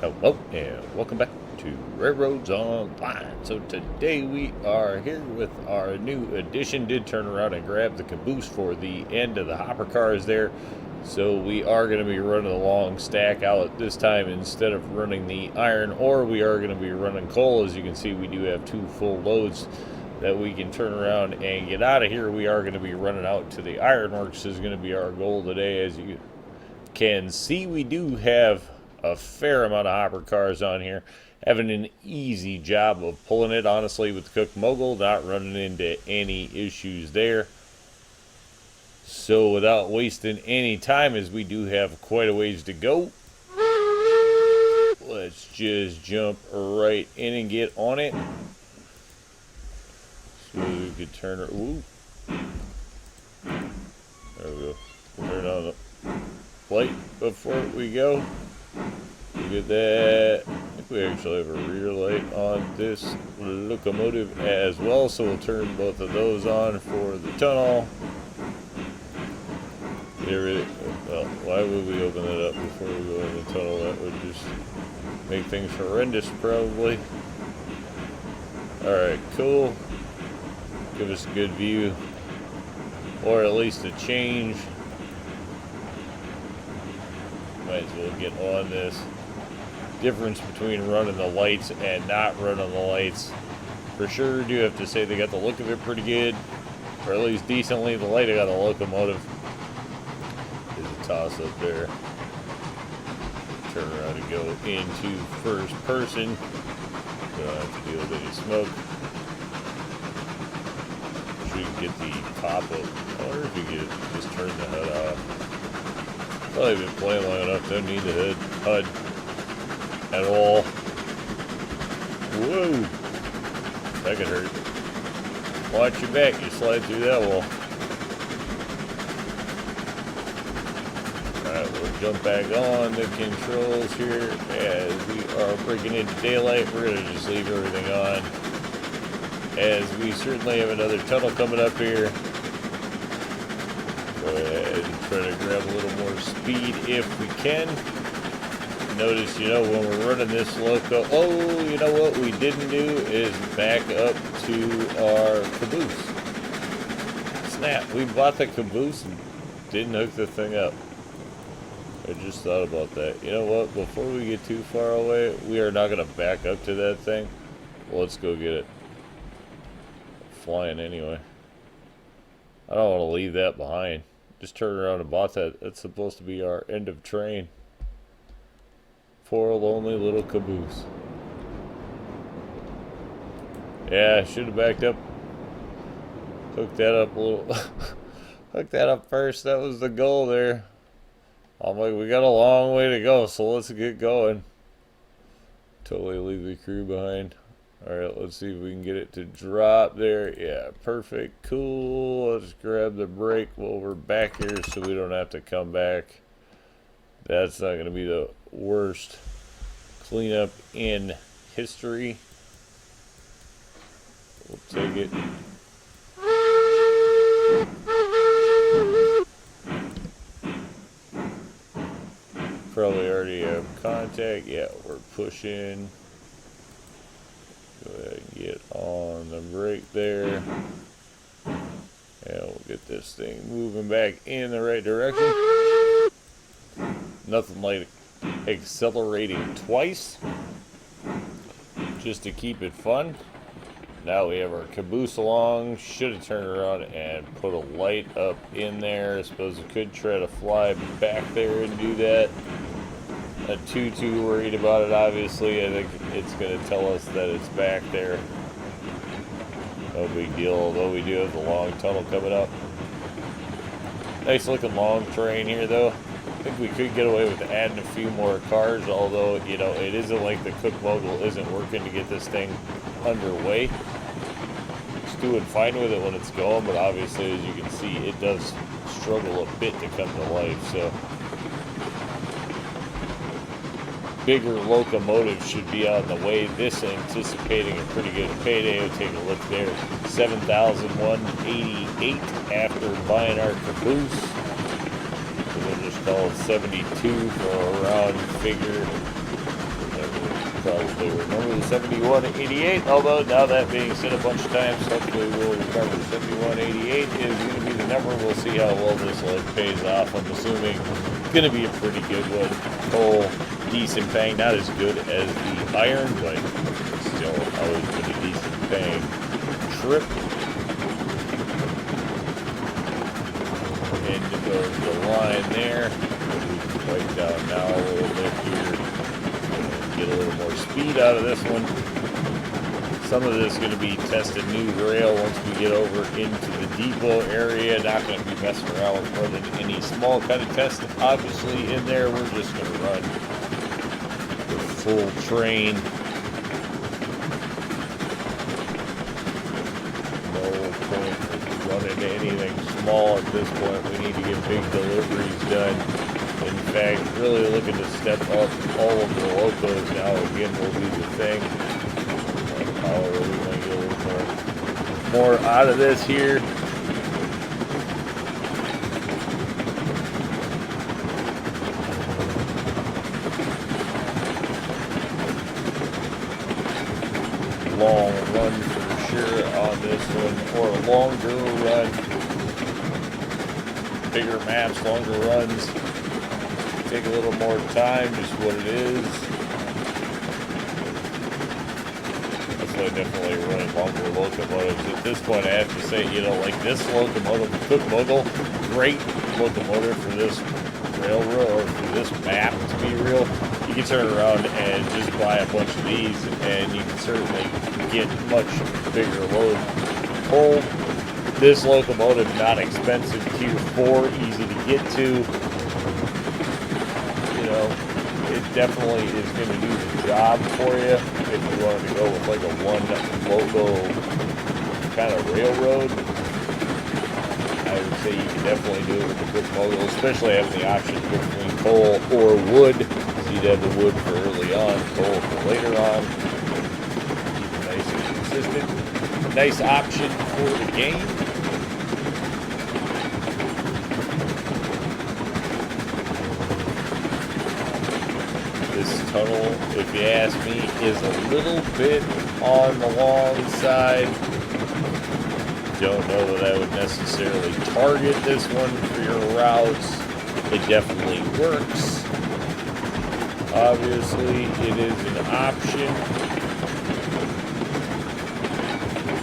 Hello and welcome back to RailRoads Online. So today we are here with our new addition. Did turn around and grab the caboose for the end of the hopper cars there. So we are going to be running a long stack out this time instead of running the iron, or we are going to be running coal. As you can see, we do have two full loads that we can turn around and get out of here. We are going to be running out to the ironworks is going to be our goal today. As you can see, we do have a fair amount of hopper cars on here, having an easy job of pulling it, honestly, with the Cook Mogul, not running into any issues there. So without wasting any time, as we do have quite a ways to go, let's just jump right in and get on it. So we could turn it. Ooh. There we go. Turn on the light before we go. Look at that. I think we actually have a rear light on this locomotive as well, so we'll turn both of those on for the tunnel. Well, why would we open that up before we go in the tunnel? That would just make things horrendous, probably. Alright, cool. Give us a good view, or at least a change. Might as well get on this. Difference between running the lights and not running the lights. For sure, do have to say they got the look of it pretty good, or at least decently. The light got the locomotive is a toss up there. Turn around and go into first person. Don't have to deal with any smoke. Should get the top up. I wonder if you could just turn the HUD off. Probably been playing long enough, don't need the HUD at all. Whoa! That could hurt. Watch your back, you slide through that wall. Alright, we'll jump back on the controls here as we are breaking into daylight. We're going to just leave everything on, as we certainly have another tunnel coming up here. Go ahead and try to grab a little more speed if we can. Notice, when we're running this loco, you know what we didn't do is back up to our caboose. Snap, we bought the caboose and didn't hook the thing up. I just thought about that. You know what, before we get too far away, we are not going to back up to that thing. Well, let's go get it. Flying anyway. I don't want to leave that behind. Just turned around and bought that. That's supposed to be our end of train. Poor lonely little caboose. Yeah, should have backed up. Hooked that up a little. Hooked that up first. That was the goal there. I'm like, we got a long way to go, so let's get going. Totally leave the crew behind. Alright, let's see if we can get it to drop there. Yeah, perfect. Cool. Let's grab the brake while we're back here so we don't have to come back. That's not going to be the worst cleanup in history. We'll take it. Probably already have contact. Yeah, we're pushing. Go ahead and get on the brake there. And we'll get this thing moving back in the right direction. Nothing like accelerating twice, just to keep it fun. Now we have our caboose along. Should have turned around and put a light up in there. I suppose we could try to fly back there and do that. Not too worried about it, obviously. I think it's going to tell us that it's back there. No big deal, although we do have the long tunnel coming up. Nice looking long train here, though. I think we could get away with adding a few more cars, although, it isn't like the Cook Mogul isn't working to get this thing underway. It's doing fine with it when it's going, but obviously, as you can see, it does struggle a bit to come to life, so bigger locomotives should be on the way. This anticipating a pretty good payday. We'll take a look there. $7,188 after buying our caboose. We'll just call it 72 for a round figure. probably remember the 7188, although now that being said a bunch of times, hopefully we'll remember 7188 is going to be the number. We'll see how well this lead pays off. I'm assuming it's going to be a pretty good one. Coal, decent paying, not as good as the iron, but still always been a decent paying trip. And goes the line there. Right down now a little bit here. Get a little more speed out of this one. Some of this is going to be testing new rail once we get over into the depot area. Not going to be messing around with running any small kind of test. Obviously in there we're just going to run the full train. No point in running anything small at this point. We need to get big deliveries done. In fact, really looking to step up all of the locos now. Again, will be the thing. However, we want to get a little more out of this here. Long run for sure on this one, or a longer run. Bigger maps, longer runs. Take a little more time, just what it is. That's why definitely running longer locomotives. At this point, I have to say, you know, like this locomotive, Cook Mogul, great locomotive for this railroad, or for this map, to be real. You can turn around and just buy a bunch of these, and you can certainly get much bigger load. Coal, this locomotive, not expensive, tier 4, easy to get to. It definitely is going to do the job for you if you wanted to go with like a one loco kind of railroad. I would say you can definitely do it with the Cook Mogul, especially having the option between coal or wood. So you'd have the wood for early on, coal for later on. Keep it nice and consistent. Nice option for the game. This tunnel, if you ask me, is a little bit on the long side. Don't know that I would necessarily target this one for your routes. It definitely works. Obviously, it is an option.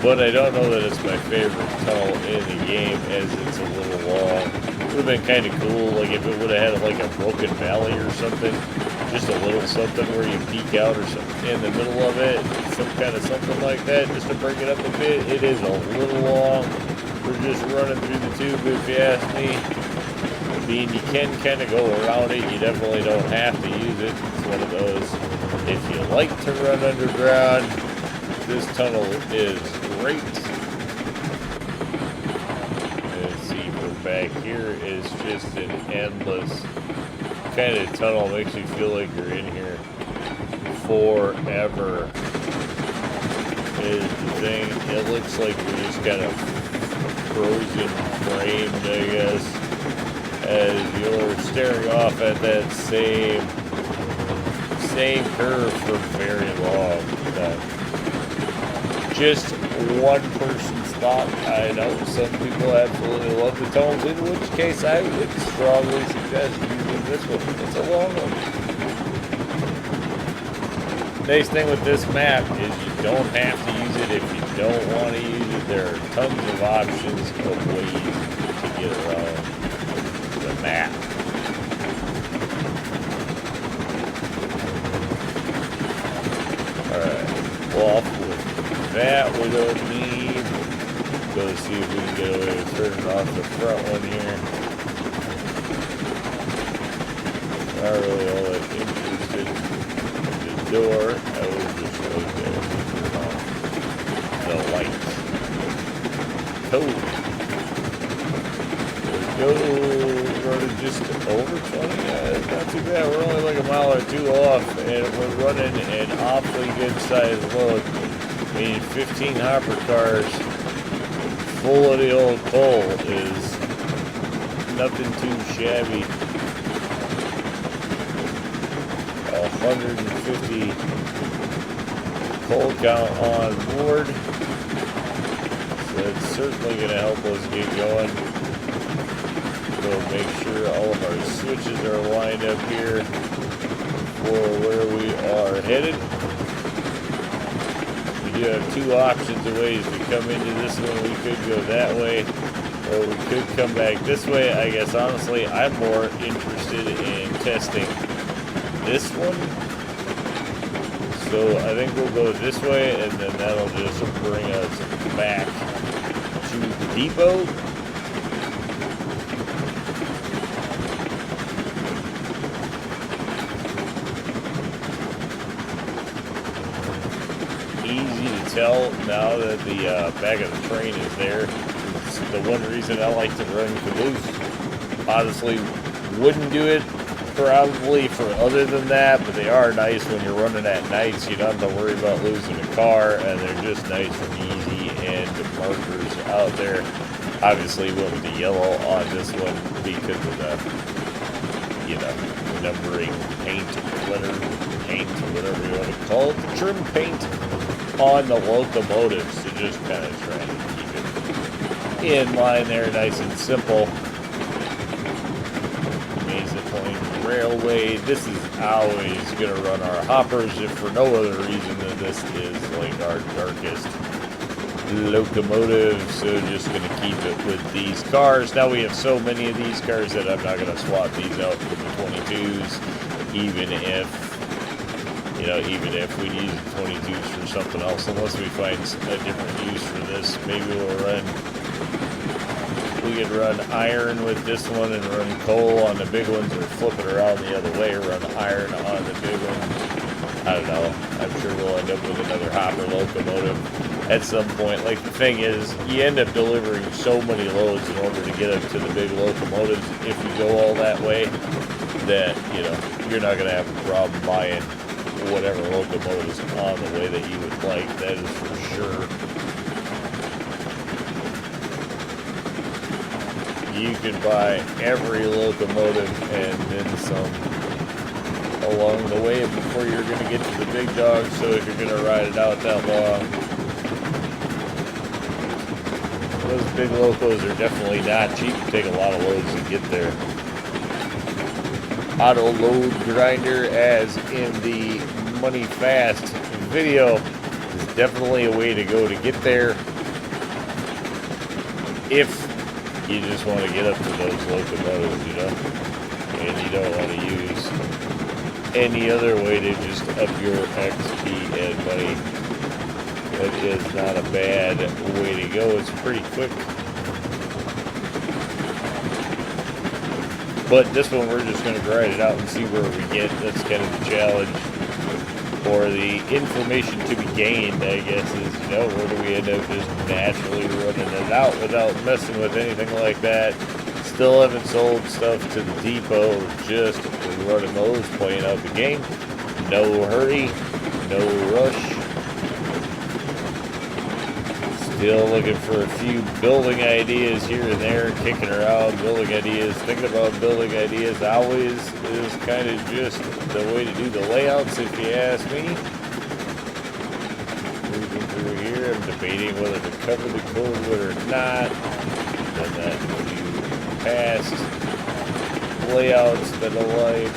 But I don't know that it's my favorite tunnel in the game, as it's a little long. It would have been kind of cool, like if it would have had like a broken valley or something. Just a little something where you peek out or something in the middle of it, some kind of something like that, just to break it up a bit. It is a little long. We're just running through the tube, if you ask me. I mean, you can kind of go around it. You definitely don't have to use it. It's one of those. If you like to run underground, this tunnel is great. And see, from back here is just an endless kind of tunnel. Makes you feel like you're in here forever is the thing. It looks like you're just kind of frozen framed, I guess, as you're staring off at that same curve for very long time. Just one person's thought. I know some people absolutely love the tunnels, in which case I would strongly suggest using this one. It's a long one. Nice thing with this map is you don't have to use it if you don't want to use it. There are tons of options of ways to get around the map. Alright, well, off with that we don't need. Go see if we can get away with turning off the front one here. Not really all that interested in the door. I was just right there to turn off the lights. Code. There we go. Running just over 20. It's not too bad. We're only like a mile or two off, and we're running an awfully good sized load. I mean, 15 hopper cars full of the old coal is nothing too shabby. 150 coal count on board. So it's certainly going to help us get going. We'll make sure all of our switches are lined up here for where we are headed. We do have two options of ways to come into this one. We could go that way, or we could come back this way. I guess honestly, I'm more interested in testing this one. So I think we'll go this way, and then that'll just bring us back to the depot. Easy to tell now that the back of the train is there. It's the one reason I like to run caboose. Honestly, wouldn't do it probably for other than that, but they are nice when you're running at night, so you don't have to worry about losing a car, and they're just nice and easy, and the markers out there. Obviously went with the yellow on this one because of the, you know, numbering paint, letter paint, whatever you want to call it, the trim paint on the locomotive, so just kind of trying to keep it in line there, nice and simple. Mesa Plains Railway. This is always going to run our hoppers, if for no other reason than this is like our darkest locomotive, so just going to keep it with these cars. Now we have so many of these cars that I'm not going to swap these out for the 22s, even if we use the 22s for something else, unless we find a different use for this. Maybe we could run iron with this one and run coal on the big ones, or flip it around the other way, run iron on the big ones. I don't know. I'm sure we'll end up with another hopper locomotive at some point. Like, the thing is, you end up delivering so many loads in order to get up to the big locomotives if you go all that way, that, you know, you're not going to have a problem buying whatever locomotive is on the way that you would like. That is for sure. You can buy every locomotive and then some along the way before you're going to get to the big dog. So if you're going to ride it out that long, those big locos are definitely not cheap. Take a lot of loads to get there. Auto load grinder, as in the Money Fast video, is definitely a way to go to get there if you just want to get up to those locomotives, you know, and you don't want to use any other way to just up your XP and money. That is not a bad way to go. It's pretty quick. But this one, we're just going to grind it out and see where we get. That's kind of the challenge. Or the information to be gained, I guess, is, you know, where do we end up just naturally running it out without messing with anything like that. Still haven't sold stuff to the depot, just running those, playing out the game. No hurry, no rush. Still looking for a few building ideas here and there, kicking around building ideas. Thinking about building ideas always is kind of just the way to do the layouts, if you ask me. Moving through here, I'm debating whether to cover the code or not. Done that in a few past layouts that I like.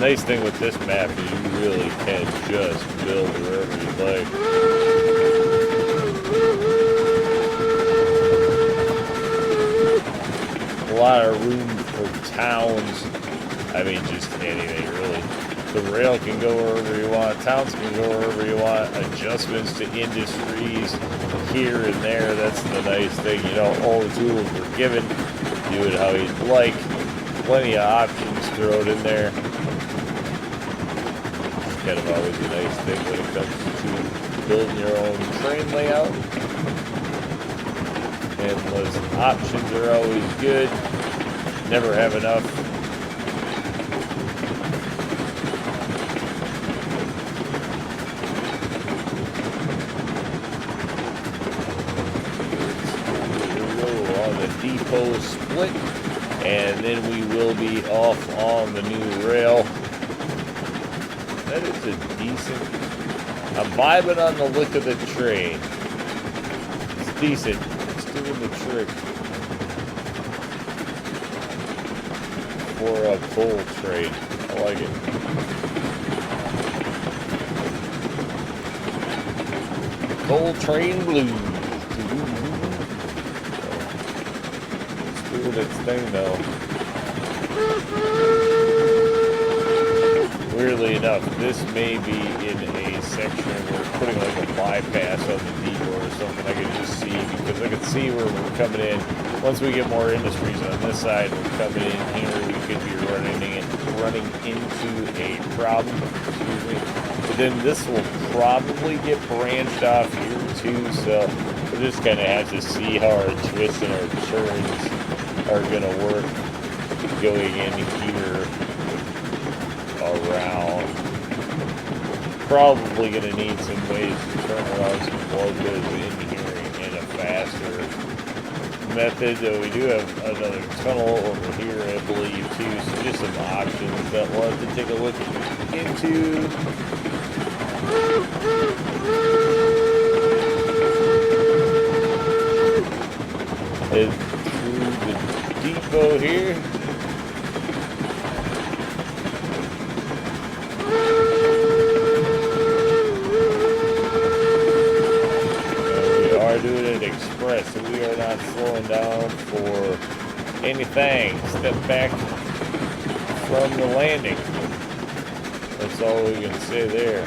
Nice thing with this map is you really can just build wherever you like. A lot of room for towns. I mean, just anything really. The rail can go wherever you want. Towns can go wherever you want. Adjustments to industries here and there. That's the nice thing. You know, all the tools we're given. Do it how you'd like. Plenty of options thrown in there. Kind of always a nice thing when it comes to building your own train layout. Endless options are always good. Never have enough. On the depot split. and then we will be off on the new rail. That is a decent... I'm vibing on the look of the train. It's decent. It's doing the trick for a coal train. I like it. Coal train blues. It's doing its thing though. Weirdly enough, this may be in a section where we're putting like a bypass on the detour or something. I can just see, because I can see where we're coming in. Once we get more industries on this side, we're coming in here, we could be running into a problem. Excuse me. But then this will probably get branched off here too, so we'll just kind of have to see how our twists and our turns are going to work going in here. Around. Probably going to need some ways to turn around some logos in here in a faster method. We do have another tunnel over here, I believe, too. So just some options that we'll have to take a look into. Head through the depot here. So we are not slowing down for anything. Step back from the landing. That's all we can say there.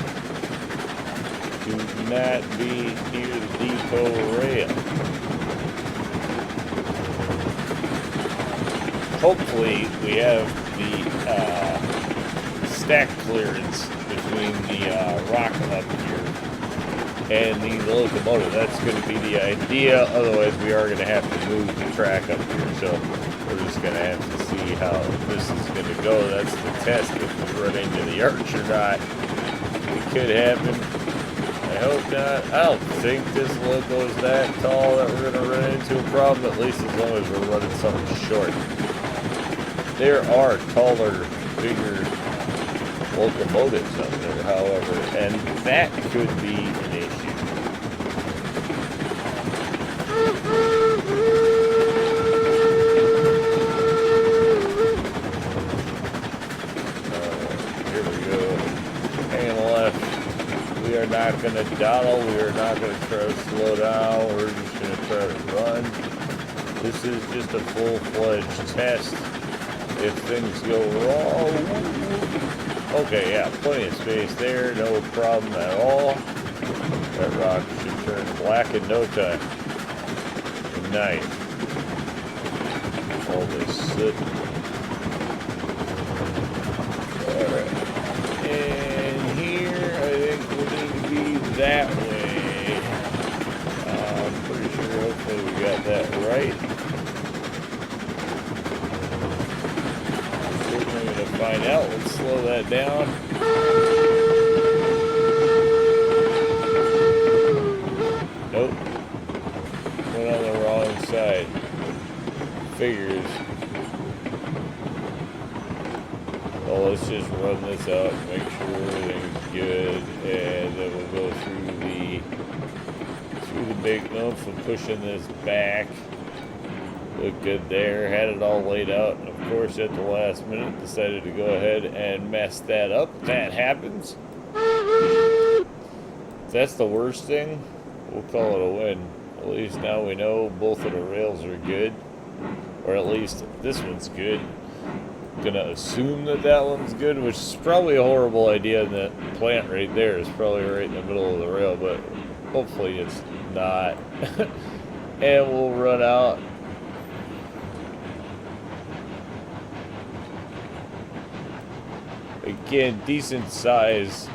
Do not be near the depot rail. Hopefully we have the stack clearance between the rock up here and the locomotive. That's going to be the idea. Otherwise, we are going to have to move the track up here. So we're just going to have to see how this is going to go. That's the test. If we run into the arch or not, it could happen. I hope not. I don't think this loco is that tall that we're going to run into a problem. At least as long as we're running something short. There are taller, bigger locomotives up there, however, and that could be an issue. Here we go. Hang left. We are not going to dawdle. We are not going to try to slow down. We're just going to try to run. This is just a full-fledged test. If things go wrong... Okay, yeah, plenty of space there, no problem at all. That rock should turn black in no time. Nice. All this soot. Alright. And here, I think we need to be that way. I'm pretty sure, hopefully we got that right. Find out. Let's slow that down. Nope. Went on the wrong side. Figures. Well, let's just run this up, make sure everything's good, and then we'll go through the big oomph of pushing this back. Looked good there, had it all laid out, and of course at the last minute decided to go ahead and mess that up. That happens. If that's the worst thing, we'll call it a win. At least now we know both of the rails are good, or at least this one's good. Gonna assume that that one's good, which is probably a horrible idea, and that plant right there is probably right in the middle of the rail, but hopefully it's not. And we'll run out. Again, decent size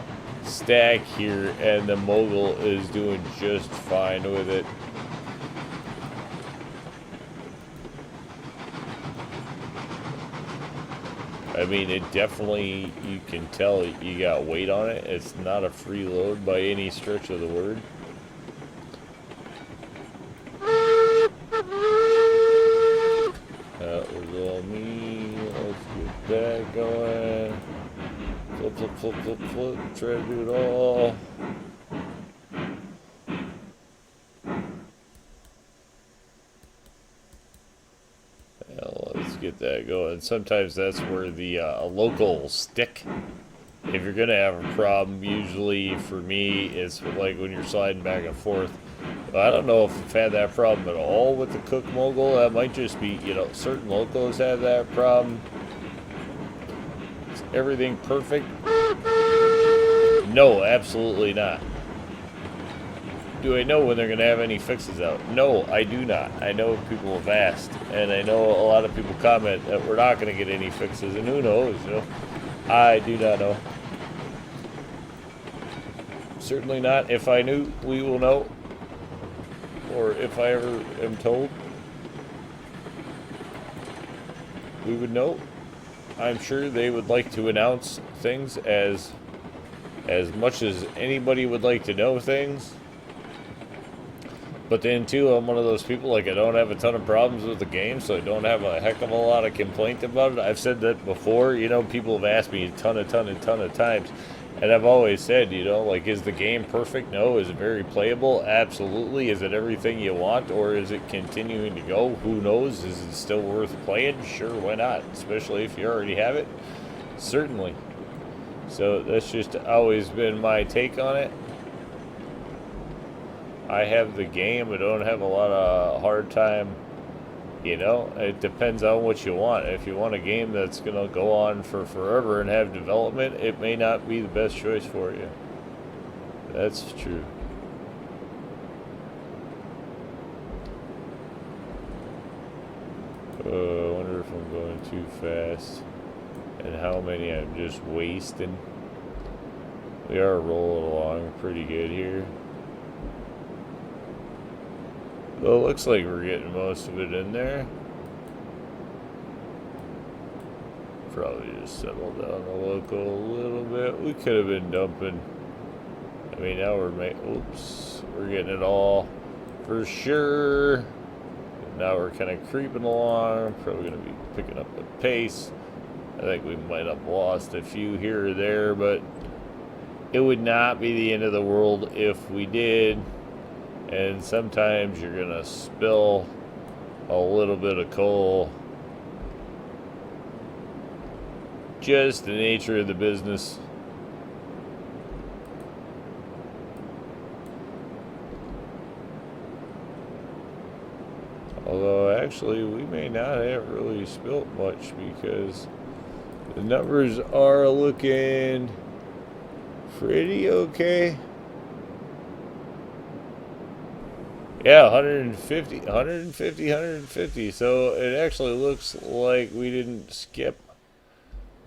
stack here, and the mogul is doing just fine with it. I mean, it definitely, you can tell you got weight on it. It's not a free load by any stretch of the word. That was all me. that going. Flip, flip, flip, flip, flip. Try to do it all. Let's get that going. Sometimes that's where the local will stick. If you're going to have a problem, usually for me, it's like when you're sliding back and forth. I don't know if I've had that problem at all with the Cook Mogul. That might just be, certain locals have that problem. Is everything perfect? No, absolutely not. Do I know when they're going to have any fixes out? No, I do not. I know people have asked, and I know a lot of people comment that we're not going to get any fixes, and who knows, I do not know. Certainly not. If I knew, we will know. Or if I ever am told, we would know. I'm sure they would like to announce things as much as anybody would like to know things. But then, too, I'm one of those people, I don't have a ton of problems with the game, so I don't have a heck of a lot of complaint about it. I've said that before, people have asked me a ton of times, and I've always said, is the game perfect? No. Is it very playable? Absolutely. Is it everything you want, or is it continuing to go? Who knows? Is it still worth playing? Sure, why not? Especially if you already have it. Certainly. So that's just always been my take on it. I have the game. I don't have a lot of hard time. It depends on what you want. If you want a game that's going to go on for forever and have development, it may not be the best choice for you. That's true. I wonder if I'm going too fast and how many I'm just wasting. We are rolling along pretty good here. Well, it looks like we're getting most of it in there. Probably just settle down the local a little bit. We could have been dumping. I mean, now we're we're getting it all for sure. Now we're kind of creeping along. Probably going to be picking up the pace. I think we might have lost a few here or there, but it would not be the end of the world if we did. And sometimes you're going to spill a little bit of coal. Just the nature of the business. Although, actually, we may not have really spilt much because the numbers are looking pretty okay. Yeah, 150. So it actually looks like we didn't skip.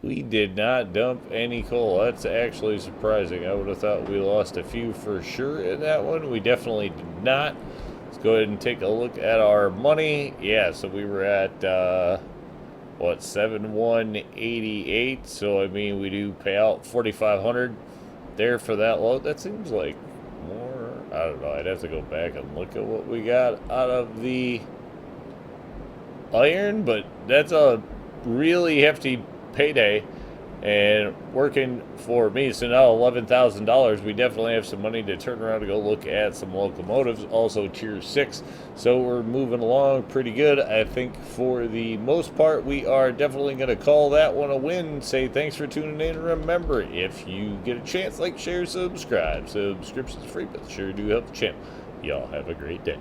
We did not dump any coal. That's actually surprising. I would have thought we lost a few for sure in that one. We definitely did not. Let's go ahead and take a look at our money. Yeah, so we were at, 7,188. So, I mean, we do pay out 4,500 there for that load. That seems like more. I don't know. I'd have to go back and look at what we got out of the iron, but that's a really hefty payday and working for me. So now $11,000. We definitely have some money to turn around to go look at some locomotives, also tier 6. So we're moving along pretty good. I think for the most part, we are definitely going to call that one a win. Say thanks for tuning in. Remember, if you get a chance, like, share, subscribe. Subscription's free, but sure do help the channel. Y'all have a great day.